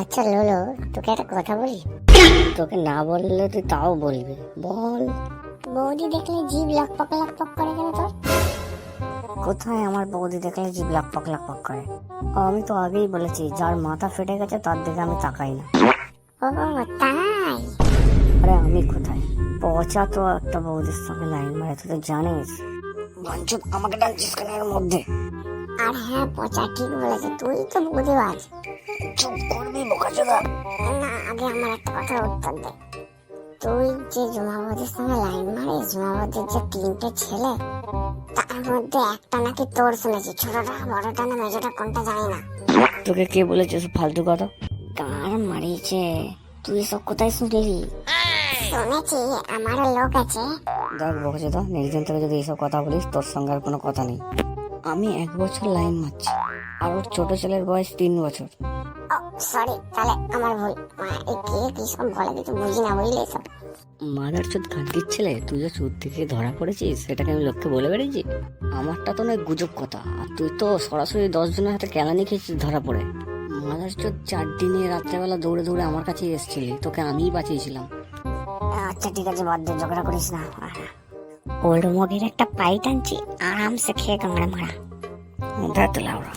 আচ্ছা লোলো, তোকে একটা কথা বলি। তোকে না বললে তুই তাও বলবি, বল। বৌদি দেখলে জিভ লকপক লকপক করে কেন তোর? কোথায় আমার বৌদি দেখলে জিভ লাকপাক লাকপাক করে? আমি তো আগেই বলেছি, যার মাথা ফেটে গেছে তার দিকে আমি তাকাই না। ও তাই? আরে আমি কোথায়, পচা তো একটা বৌদির সঙ্গে লাইন মারে, তুই তো জানিস। বাঞ্চুত, আমাকে ডাকছিস কেন এর মধ্যে? আর হ্যাঁ, পচা ঠিক বলেছে, তুই তো বুদ্ধিবাজ। চুপ করবি বোকাচোদা? না, আগে আমার একটা কথার উত্তর দে। তুই যে জুমাবতীর সঙ্গে লাইন মারিস, জুমাবতীর যে 3টে ছেলে, তার মধ্যে একটা নাকি তোর শুনেছি। ছোটটা, বড়টা না মেজোটা, কোনটা জানি না। তোকে কে বলেছে সব ফালতু কথা? গান মারিয়েছে, তুই সব কোথায় শুনলি? শুনেছি, আমারও লোক আছে। দেখ বোকাচোদা, নির্জন থেকে যদি এইসব কথা বলিস, তোর সঙ্গে আর কোনো কথা নেই। আমি 1 বছর লাইন মারছি, আর ওর ছোট ছেলের বয়স 3 বছর। ও সরি, তাহলে আমার ভুল। এই কে কি সব বলে কিছু বুঝি না, বুঝলি সব। মাদার চোদ খানকির ছেলে, তুই যে চোর থেকে ধরা পড়েছিস সেটাকে আমি লোককে বলে বেড়েছি? আমারটা তো নয় গুজব কথা, আর তুই তো সরাসরি 10 জনের হাতে কেলানি খেয়েছিস ধরা পড়ে। মাদার চোদ 4 দিনে রাত্রেবেলা দৌড়ে দৌড়ে আমার কাছেই এসেছিলি, তোকে আমিই বাঁচিয়েছিলাম। আচ্ছা ঠিক আছে, বাদ দে, ঝগড়া করিস না। ওল্ড মগের একটা পাইট আনছি, আরামসে খেয়ে কামড়ে মারা। দেখ তো লাউড়া।